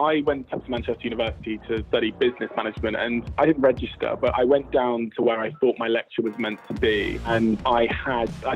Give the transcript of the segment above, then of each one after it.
I went to Manchester University to study business management, and I didn't register, but I went down to where I thought my lecture was meant to be. And I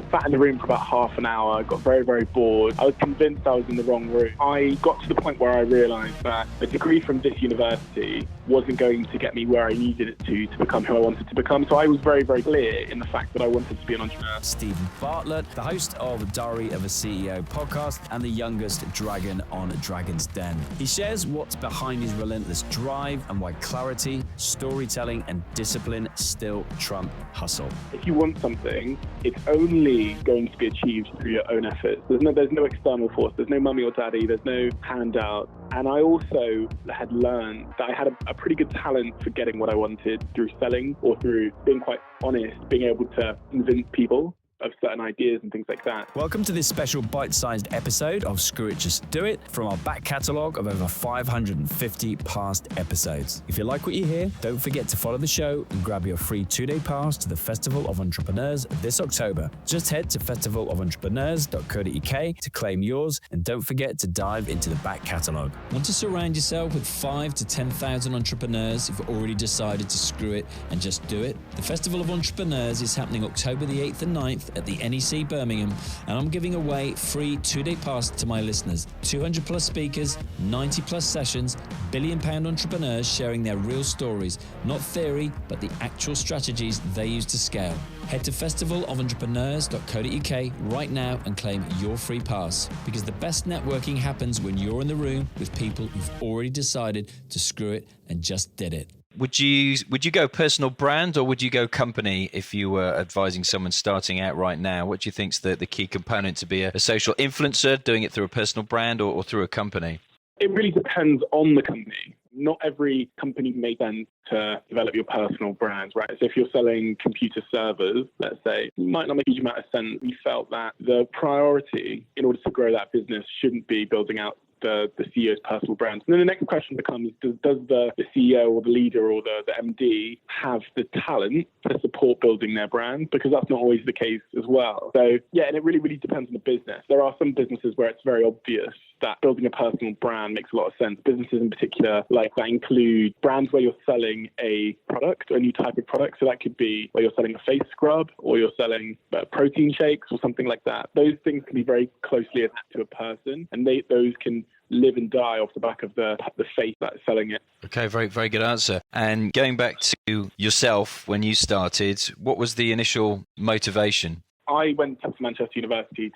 sat in the room for about half an hour, got very, very bored. I was convinced I was in the wrong room. I got to the point where I realised that a degree from this university wasn't going to get me where I needed it to become who I wanted to become. So I was very, very clear in the fact that I wanted to be an entrepreneur. Stephen Bartlett, the host of Diary of a CEO podcast and the youngest dragon on Dragon's Den. He shares what's behind his relentless drive and why clarity, storytelling and discipline still trump hustle. If you want something, it's only going to be achieved through your own efforts. There's no external force. There's no mummy or daddy. There's no handout. And I also had learned that I had a pretty good talent for getting what I wanted through selling or through being quite honest, being able to convince people of certain ideas and things like that. Welcome to this special bite-sized episode of Screw It, Just Do It from our back catalogue of over 550 past episodes. If you like what you hear, don't forget to follow the show and grab your free 2-day pass to the Festival of Entrepreneurs this October. Just head to festivalentrepreneurs.co.uk to claim yours, and don't forget to dive into the back catalogue. Want to surround yourself with 5,000 to 10,000 entrepreneurs who've already decided to screw it and just do it? The Festival of Entrepreneurs is happening October the 8th and 9th at the NEC Birmingham, and I'm giving away free 2-day pass to my listeners. 200 plus speakers, 90 plus sessions, billion-pound entrepreneurs sharing their real stories, not theory, but the actual strategies they use to scale. Head to festivalentrepreneurs.co.uk right now and claim your free pass, because the best networking happens when you're in the room with people who've already decided to screw it and just did it. Would you go personal brand or would you go company if you were advising someone starting out right now? What do you think's the key component to be a social influencer, doing it through a personal brand or through a company? It really depends on the company. Not every company makes sense to develop your personal brand, right? So if you're selling computer servers, let's say, it might not make a huge amount of sense. We felt that the priority in order to grow that business shouldn't be building out the CEO's personal brand. And then the next question becomes, does the CEO or the leader or the MD have the talent to support building their brand? Because that's not always the case as well. So yeah, and it really, really depends on the business. There are some businesses where it's very obvious that building a personal brand makes a lot of sense. Businesses in particular like that include brands where you're selling a product, a new type of product. So that could be where you're selling a face scrub or you're selling protein shakes or something like that. Those things can be very closely attached to a person, and those can live and die off the back of the face that's selling it. Okay, very, very good answer. And going back to yourself, when you started, what was the initial motivation? I went to Manchester University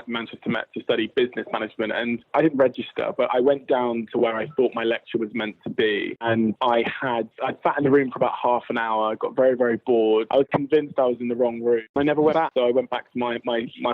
Manchester Met to study business management, and I didn't register, but I went down to where I thought my lecture was meant to be. And I sat in the room for about half an hour, got very, very bored. I was convinced I was in the wrong room. I never went back, so I went back to my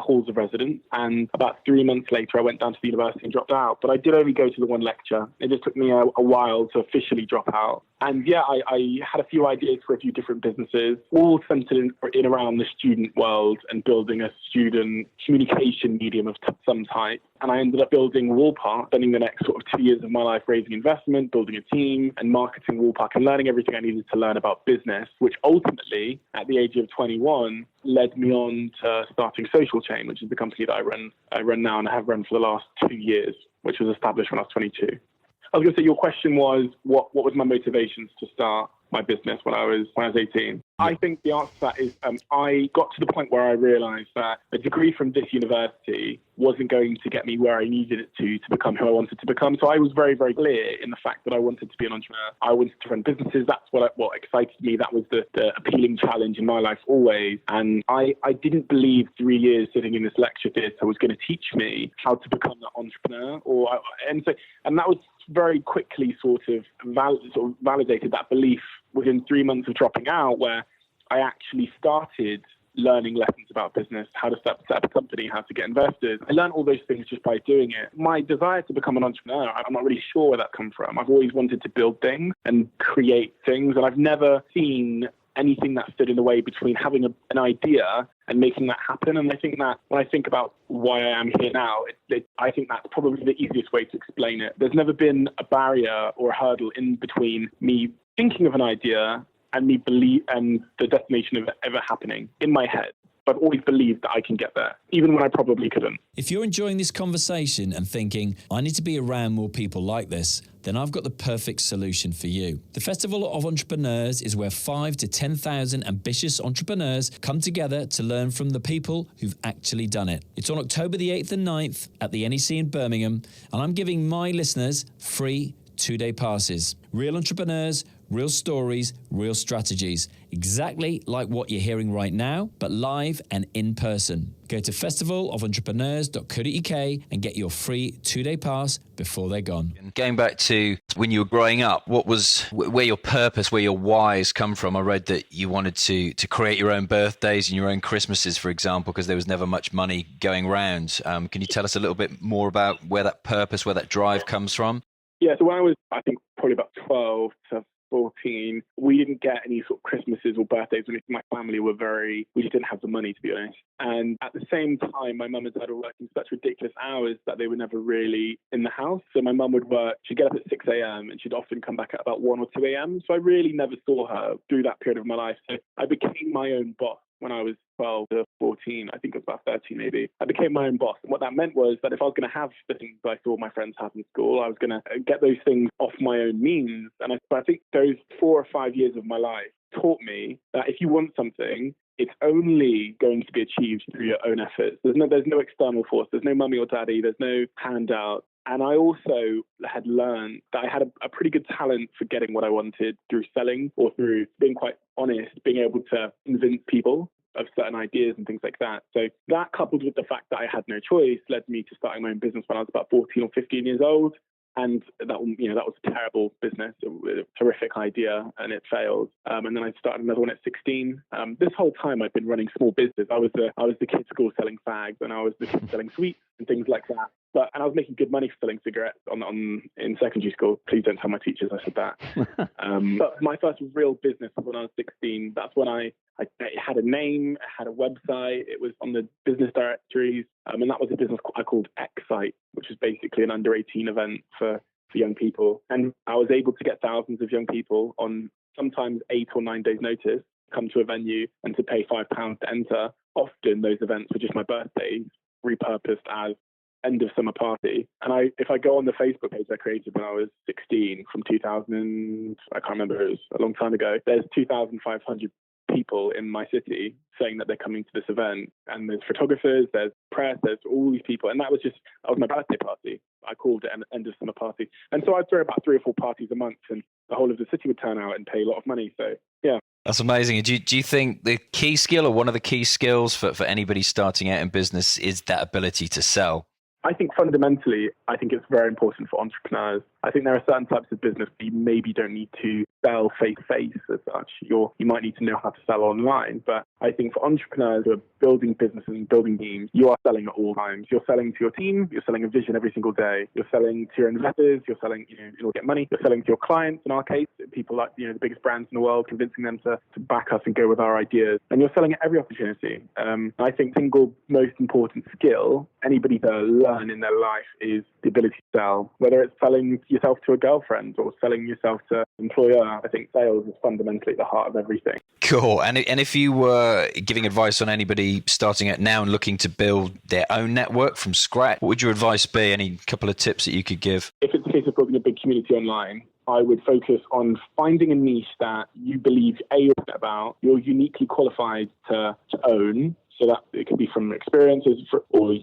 halls of residence, and about 3 months later, I went down to the university and dropped out. But I did only go to the one lecture. It just took me a while to officially drop out. And yeah, I had a few ideas for a few different businesses, all centered in around the student world and building a student communication medium of some type. And I ended up building Woolpark, spending the next sort of 2 years of my life raising investment, building a team and marketing Woolpark and learning everything I needed to learn about business, which ultimately, at the age of 21, led me on to starting Social Chain, which is the company that I run now and I have run for the last 2 years, which was established when I was 22. I was going to say, your question was, what was my motivations to start my business when I was 18? I think the answer to that is I got to the point where I realised that a degree from this university wasn't going to get me where I needed it to become who I wanted to become. So I was very, very clear in the fact that I wanted to be an entrepreneur. I wanted to run businesses. That's what excited me. That was the appealing challenge in my life always. And I didn't believe 3 years sitting in this lecture theatre was going to teach me how to become that entrepreneur. And that was very quickly sort of validated that belief within 3 months of dropping out, where I actually started learning lessons about business, how to set up a company, how to get investors. I learned all those things just by doing it. My desire to become an entrepreneur, I'm not really sure where that comes from. I've always wanted to build things and create things, and I've never seen anything that stood in the way between having an idea and making that happen. And I think that when I think about why I am here now, I think that's probably the easiest way to explain it. There's never been a barrier or a hurdle in between me thinking of an idea and me believe and the destination of it ever happening in my head. But I've always believed that I can get there, even when I probably couldn't. If you're enjoying this conversation and thinking, I need to be around more people like this, then I've got the perfect solution for you. The Festival of Entrepreneurs is where 5 to 10,000 ambitious entrepreneurs come together to learn from the people who've actually done it. It's on October the 8th and 9th at the NEC in Birmingham, and I'm giving my listeners free 2-day passes. Real entrepreneurs, real stories, real strategies. Exactly like what you're hearing right now, but live and in person. Go to festivalofentrepreneurs.co.uk and get your free 2-day pass before they're gone. Going back to when you were growing up, what was where your purpose, where your whys come from? I read that you wanted to create your own birthdays and your own Christmases, for example, because there was never much money going round. Can you tell us a little bit more about where that purpose, where that drive comes from? Yeah, so when I was, I think, probably about 12 to 14, we didn't get any sort of Christmases or birthdays. My family we just didn't have the money, to be honest. And at the same time, my mum and dad were working such ridiculous hours that they were never really in the house. So my mum would work, she'd get up at 6 a.m. and she'd often come back at about 1 or 2 a.m. So I really never saw her through that period of my life. So I became my own boss when I was 12 to 14, I think it was about 13 maybe. I became my own boss. And what that meant was that if I was going to have the things I saw my friends have in school, I was going to get those things off my own means. And I think those 4 or 5 years of my life taught me that if you want something, it's only going to be achieved through your own efforts. There's no external force. There's no mummy or daddy. There's no handout. And I also had learned that I had a pretty good talent for getting what I wanted through selling or through being quite honest, being able to convince people of certain ideas and things like that. So that, coupled with the fact that I had no choice, led me to starting my own business when I was about 14 or 15 years old. And that was a terrible business, a horrific idea, and it failed. And then I started another one at 16. This whole time I've been running small business. I was the kid at school selling fags, and I was the kid selling sweets and things like that. And I was making good money for selling cigarettes in secondary school. Please don't tell my teachers I said that. But my first real business was when I was 16. That's when I had a name, I had a website. It was on the business directories. And that was a business I called Excite, which was basically an under 18 event for young people. And I was able to get thousands of young people on sometimes 8 or 9 days notice, come to a venue and to pay £5 to enter. Often those events were just my birthdays, repurposed as end of summer party. And if I go on the Facebook page I created when I was 16 from 2000, I can't remember, it was a long time ago, there's 2,500 people in my city saying that they're coming to this event. And there's photographers, there's press, there's all these people. And that was my birthday party. I called it an end of summer party. And so I'd throw about 3 or 4 parties a month and the whole of the city would turn out and pay a lot of money. So, yeah. That's amazing. And do you think the key skill, or one of the key skills for anybody starting out in business, is that ability to sell? I think fundamentally, it's very important for entrepreneurs. I think there are certain types of business that you maybe don't need to sell face-to-face as such. You might need to know how to sell online. But I think for entrepreneurs who are building businesses and building teams, you are selling at all times. You're selling to your team. You're selling a vision every single day. You're selling to your investors. You're selling, you'll get money. You're selling to your clients, in our case, people like, the biggest brands in the world, convincing them to back us and go with our ideas. And you're selling at every opportunity. I think single most important skill anybody to learn in their life is the ability to sell, whether it's selling yourself to a girlfriend or selling yourself to an employer. I think sales is fundamentally at the heart of everything. Cool. And if you were giving advice on anybody starting out now and looking to build their own network from scratch, what would your advice be? Any couple of tips that you could give? If it's a case of building a big community online, I would focus on finding a niche that you believe you're about, you're uniquely qualified to own. So that it could be from experiences or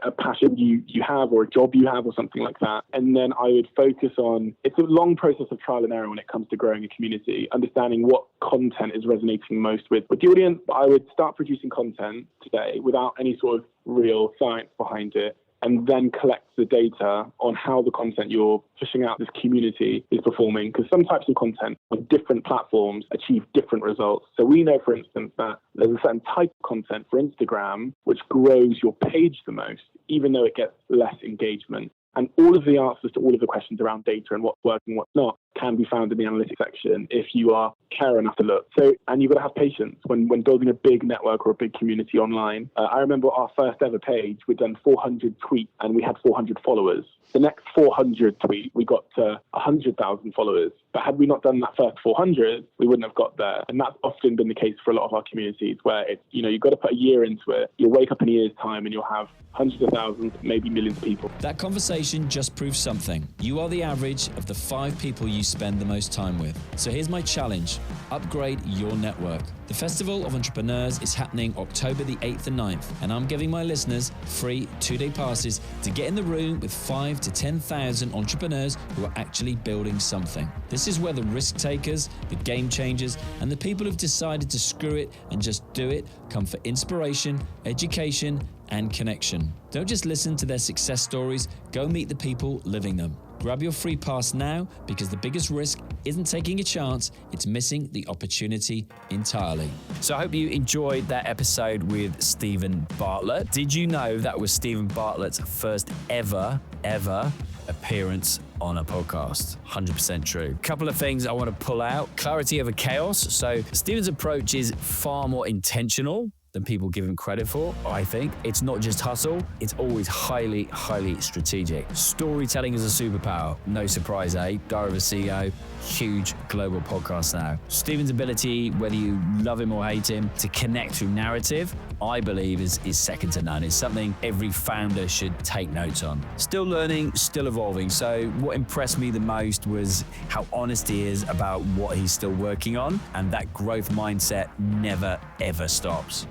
a passion you have or a job you have or something like that. And then I would focus on, it's a long process of trial and error when it comes to growing a community, understanding what content is resonating most with the audience. But I would start producing content today without any sort of real science behind it, and then collect the data on how the content you're pushing out this community is performing. Because some types of content on different platforms achieve different results. So we know, for instance, that there's a certain type of content for Instagram which grows your page the most, even though it gets less engagement. And all of the answers to all of the questions around data and what's working, what's not can be found in the analytics section if you are care enough to look. So, and you've got to have patience when building a big network or a big community online. I remember our first ever page, we'd done 400 tweets and we had 400 followers. The next 400 tweet, we got to 100,000 followers. But had we not done that first 400, we wouldn't have got there. And that's often been the case for a lot of our communities where it's, you've got to put a year into it. You'll wake up in a year's time and you'll have hundreds of thousands, maybe millions of people. That conversation just proves something. You are the average of the 5 people you spend the most time with. So here's my challenge. Upgrade your network. The Festival of Entrepreneurs is happening October the 8th and 9th, and I'm giving my listeners free 2-day passes to get in the room with 5 to 10,000 entrepreneurs who are actually building something. This is where the risk takers, the game changers, and the people who've decided to screw it and just do it come for inspiration, education, and connection. Don't just listen to their success stories, go meet the people living them. Grab your free pass now, because the biggest risk isn't taking a chance, it's missing the opportunity entirely. So I hope you enjoyed that episode with Stephen Bartlett. Did you know that was Stephen Bartlett's first ever appearance on a podcast? 100% true. Couple of things I want to pull out. Clarity over chaos. So Stephen's approach is far more intentional than people give him credit for, I think. It's not just hustle, it's always highly strategic. Storytelling is a superpower. No surprise, eh? Diary of a CEO, huge global podcast now. Stephen's ability, whether you love him or hate him, to connect through narrative, I believe is second to none. It's something every founder should take notes on. Still learning, still evolving. So what impressed me the most was how honest he is about what he's still working on, and that growth mindset never ever stops.